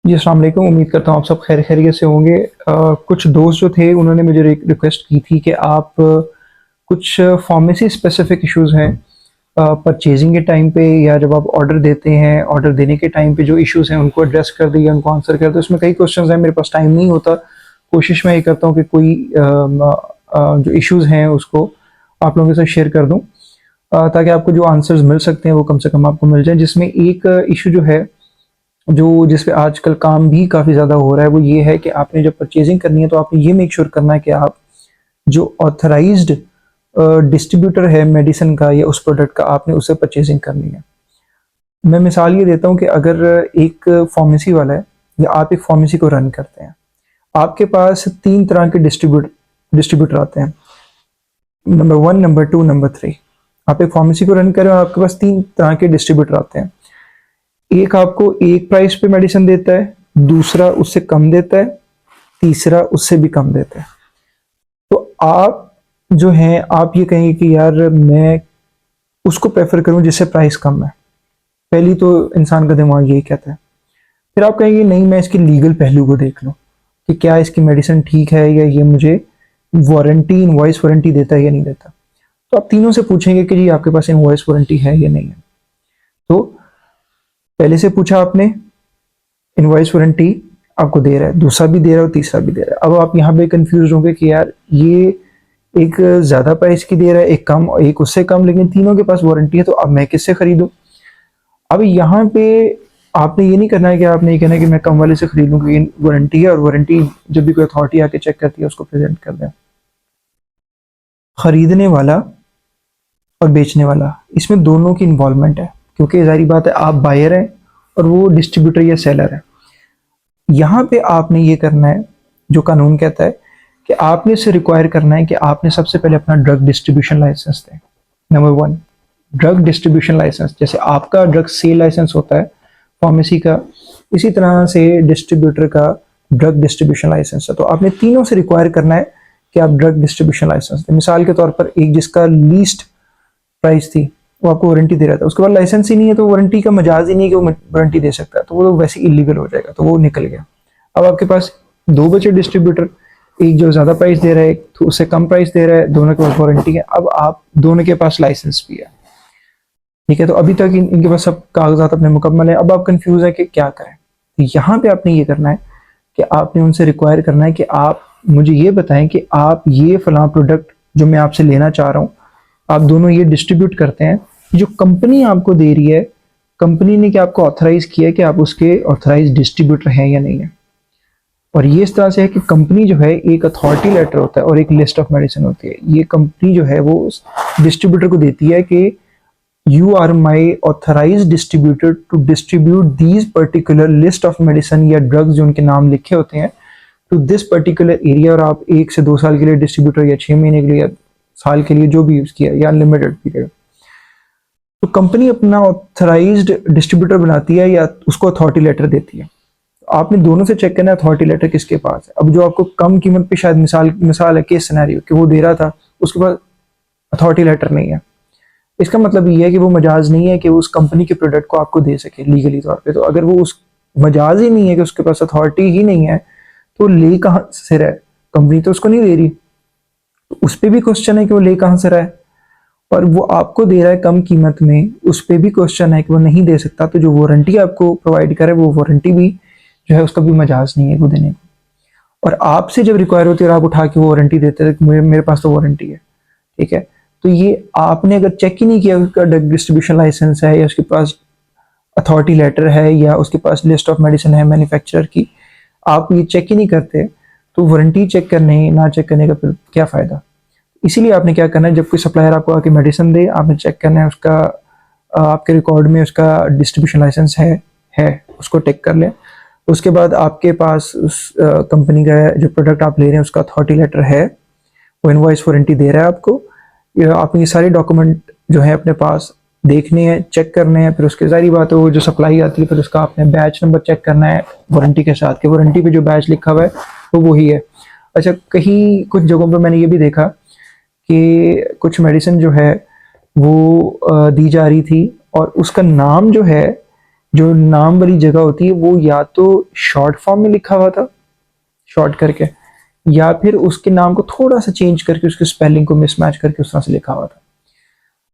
जी, अस्सलाम वालेकुम। उम्मीद करता हूँ आप सब खैर खैरियत से होंगे। कुछ दोस्त जो थे उन्होंने मुझे रिक्वेस्ट की थी कि आप कुछ फार्मेसी स्पेसिफिक इश्यूज़ हैं परचेज़िंग के टाइम पे या जब आप ऑर्डर देते हैं, ऑर्डर देने के टाइम पे जो इश्यूज़ हैं उनको एड्रेस कर दें या उनको आंसर कर दें। उसमें कई क्वेश्चंस हैं, मेरे पास टाइम नहीं होता। कोशिश मैं ये करता हूँ कि कोई जो इश्यूज़ हैं उसको आप लोगों के साथ शेयर कर दूँ, ताकि आपको जो आंसर्स मिल सकते हैं वो कम से कम आपको मिल जाएँ। जिसमें एक इश्यू जो है, जो जिस पे आजकल काम भी काफ़ी ज़्यादा हो रहा है, वो ये है कि आपने जब परचेजिंग करनी है तो आपने ये मेक श्योर करना है कि आप जो ऑथराइज्ड डिस्ट्रीब्यूटर है मेडिसिन का या उस प्रोडक्ट का, आपने उससे परचेजिंग करनी है। मैं मिसाल ये देता हूँ कि अगर एक फार्मेसी वाला है या आप एक फार्मेसी को रन करते हैं, आपके पास तीन तरह के डिस्ट्रीब्यूटर आते हैं, number one, number two, number three. आप एक फार्मेसी को रन कर रहे हो, आपके पास तीन तरह के डिस्ट्रीब्यूटर आते हैं। एक आपको एक प्राइस पे मेडिसिन देता है, दूसरा उससे कम देता है, तीसरा उससे भी कम देता है। तो आप जो हैं, आप ये कहेंगे कि यार मैं उसको प्रेफर करूं जिससे प्राइस कम है। पहली तो इंसान का दिमाग यही कहता है। फिर आप कहेंगे नहीं, मैं इसके लीगल पहलू को देख लूं कि क्या इसकी मेडिसिन ठीक है या ये मुझे वारंटी, इनवॉइस वारंटी देता है या नहीं देता। तो आप तीनों से पूछेंगे कि जी आपके पास इनवॉइस वारंटी है या नहीं है। तो पहले से पूछा आपने, इनवॉइस वारंटी आपको दे रहा है, दूसरा भी दे रहा है और तीसरा भी दे रहा है। अब आप यहाँ पे कंफ्यूज होंगे कि यार ये एक ज़्यादा प्राइस की दे रहा है, एक कम और एक उससे कम, लेकिन तीनों के पास वारंटी है, तो अब मैं किससे खरीदूं। अब यहाँ पे आपने ये नहीं करना है कि आपने ये कहना है कि मैं कम वाले से खरीद लूँ क्योंकि वारंटी है, और वारंटी जब भी कोई अथॉरिटी आके चेक करती है उसको प्रेजेंट कर दें। खरीदने वाला और बेचने वाला, इसमें दोनों की इन्वॉल्वमेंट है, क्योंकि जाहिर बात है आप बायर हैं और वो डिस्ट्रीब्यूटर या सेलर है। यहाँ पे आपने ये करना है, जो कानून कहता है कि आपने इससे रिक्वायर करना है कि आपने सबसे पहले अपना ड्रग डिस्ट्रीब्यूशन लाइसेंस दें। Number one, drug distribution license. जैसे आपका ड्रग सेल लाइसेंस होता है फार्मेसी का, इसी तरह से डिस्ट्रीब्यूटर का ड्रग डिस्ट्रीब्यूशन लाइसेंस है। तो आपने तीनों से रिक्वायर करना है कि आप ड्रग डिस्ट्रीब्यूशन लाइसेंस दें। मिसाल के तौर पर एक जिसका लीस्ट प्राइस थी, वो आपको वारंटी दे रहा था, उसके बाद लाइसेंस ही नहीं है, तो वारंटी का मजाज ही नहीं है कि वो वारंटी दे सकता है, तो वो तो वैसे इलीगल हो जाएगा, तो वो निकल गया। अब आपके पास दो बचे डिस्ट्रीब्यूटर, एक जो ज़्यादा प्राइस दे रहा है, एक तो उससे कम प्राइस दे रहा है, दोनों के पास वारंटी है। अब आप दोनों के पास लाइसेंस भी है, ठीक है। तो अभी तक इनके पास सब कागजात अपने मुकम्मल है। अब आप कंफ्यूज है कि क्या करें। तो यहाँ पे आपने ये करना है कि आपने उनसे रिक्वायर करना है कि आप मुझे ये बताएं कि आप ये फलां प्रोडक्ट जो मैं आपसे लेना चाह रहा हूँ, आप दोनों ये डिस्ट्रीब्यूट करते हैं, जो कंपनी आपको दे रही है, कंपनी ने क्या आपको ऑथराइज किया है कि आप उसके ऑथराइज डिस्ट्रीब्यूटर हैं या नहीं है। और ये इस तरह से है कि कंपनी जो है, एक अथॉरिटी लेटर होता है और एक लिस्ट ऑफ मेडिसिन होती है। ये कंपनी जो है वो डिस्ट्रीब्यूटर को देती है कि you are my authorize distributor to distribute these particular list of medicine या ड्रग्स जो उनके नाम लिखे होते हैं टू दिस पर्टिकुलर एरिया। और आप 1 से 2 साल के लिए डिस्ट्रीब्यूटर, या 6 महीने के लिए, या साल के लिए, जो भी यूज किया, या अनलिमिटेड पीरियड। तो कंपनी अपना ऑथराइज्ड डिस्ट्रीब्यूटर बनाती है या उसको अथॉरिटी लेटर देती है। आपने दोनों से चेक करना है अथॉरिटी लेटर किसके पास है। अब जो आपको कम कीमत पे शायद मिसाल है, केस सिनेरियो कि वो दे रहा था, उसके पास अथॉरिटी लेटर नहीं है, इसका मतलब ये है कि वो मजाज नहीं है कि वो उस कंपनी के प्रोडक्ट को आपको दे सके लीगली तौर पे। तो अगर वो उस मजाज ही नहीं है कि उसके पास अथॉरिटी ही नहीं है, तो ले कहाँ से रहा है, कंपनी तो उसको नहीं दे रही। तो उस पर भी क्वेश्चन है कि वो ले कहाँ से रहा है, और वो आपको दे रहा है कम कीमत में, उस पर भी क्वेश्चन है कि वो नहीं दे सकता। तो जो वारंटी आपको प्रोवाइड करे, वो वारंटी भी जो है उसका भी मजाज नहीं है वो देने को। और आपसे जब रिक्वायर होती है और आप उठा के वो वारंटी देते हैं, मेरे पास तो वारंटी है, ठीक है। तो ये आपने अगर चेक ही नहीं किया उसका डिस्ट्रीब्यूशन लाइसेंस है, या उसके पास अथॉरिटी लेटर है, या उसके पास लिस्ट ऑफ मेडिसिन है मैन्युफैक्चरर की, आप ये चेक ही नहीं करते, तो वारंटी चेक करने ना चेक करने का फिर क्या फ़ायदा। इसीलिए आपने क्या करना है, जब कोई सप्लायर आपको आके मेडिसिन दे, आपने चेक करना है उसका आपके रिकॉर्ड में उसका डिस्ट्रीब्यूशन लाइसेंस है, उसको टिक कर लें। उसके बाद आपके पास उस कंपनी का जो प्रोडक्ट आप ले रहे हैं उसका अथॉरिटी लेटर है, वो इनवॉइस वारंटी दे रहा है आपको। आपने ये सारे डॉक्यूमेंट जो है अपने पास देखने हैं, चेक करने हैं। फिर उसके ज़ाहिर बात है वो जो सप्लाई आती है, फिर उसका आपने बैच नंबर चेक करना है वारंटी के साथ, कि वारंटी पे जो बैच लिखा हुआ है वो वही है। अच्छा, कहीं कुछ जगहों पर मैंने ये भी देखा कि कुछ मेडिसिन जो है वो दी जा रही थी, और उसका नाम जो है जो नाम वाली जगह होती है वो या तो शॉर्ट फॉर्म में लिखा हुआ था, शॉर्ट करके, या फिर उसके नाम को थोड़ा सा चेंज करके उसके स्पेलिंग को मिसमैच करके उस तरह से लिखा हुआ था।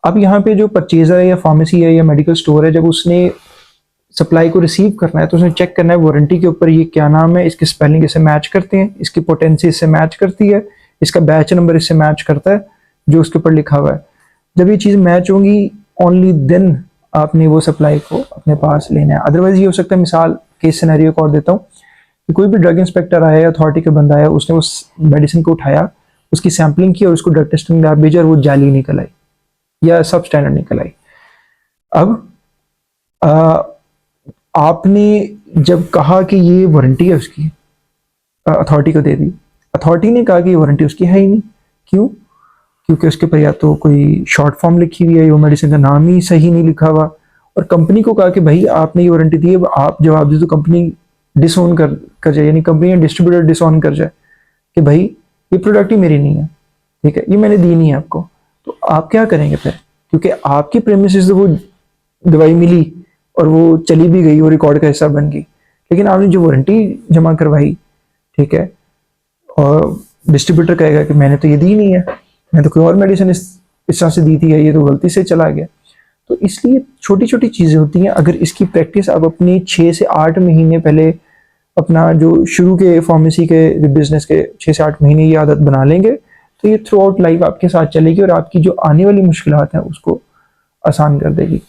अब यहाँ पे जो परचेजर है या फार्मेसी है या मेडिकल स्टोर है, जब उसने सप्लाई को रिसीव करना है तो उसने चेक करना है वारंटी के ऊपर ये क्या नाम है, इसकी स्पेलिंग इससे मैच करते हैं, इसकी पोटेंसी इससे मैच करती है, इसका बैच नंबर इससे मैच करता है जो उसके ऊपर लिखा हुआ है। जब ये चीज़ मैच होंगी ओनली देन आपने वो सप्लाई को अपने पास लेना है। अदरवाइज ये हो सकता है, मिसाल केस सिनेरियो को और देता हूँ कि कोई भी ड्रग इंस्पेक्टर आया, अथॉरिटी का बंदा आया, उसने उस मेडिसिन को उठाया, उसकी सैम्पलिंग की और उसको ड्रग टेस्टिंग लैब भेजा और वो जाली निकल आई या सब स्टैंडर्ड निकल आई। अब आ, आपने जब कहा कि ये वारंटी है उसकी, अथॉरिटी को दे दी, अथॉरिटी ने कहा कि ये वारंटी उसकी है ही नहीं। क्यों? क्योंकि उसके ऊपर या तो कोई शॉर्ट फॉर्म लिखी हुई है, वो मेडिसिन का नाम ही सही नहीं लिखा हुआ, और कंपनी को कहा कि भाई आपने ये वारंटी दी है, आप जवाब दे तो कंपनी डिसओन कर जाए, यानी कंपनी या डिस्ट्रीब्यूटर डिसओन कर जाए कि भाई ये प्रोडक्ट ही मेरी नहीं है, ठीक है, ये मैंने दी नहीं है आपको। तो आप क्या करेंगे फिर? क्योंकि आपकी प्रेमिसेस से वो दवाई मिली और वो चली भी गई और रिकॉर्ड का हिस्सा बन गई, लेकिन आपने जो वारंटी जमा करवाई, ठीक है, और डिस्ट्रीब्यूटर कहेगा कि मैंने तो ये दी नहीं है, मैं तो कोई और मेडिसिन इस तरह से दी थी, ये तो गलती से चला गया। तो इसलिए छोटी छोटी चीज़ें होती हैं। अगर इसकी प्रैक्टिस आप अपनी 6 से 8 महीने पहले अपना जो शुरू के फार्मेसी के बिजनेस के 6 से 8 महीने ये आदत बना लेंगे तो ये थ्रू आउट लाइफ आपके साथ चलेगी और आपकी जो आने वाली मुश्किलात हैं उसको आसान कर देगी।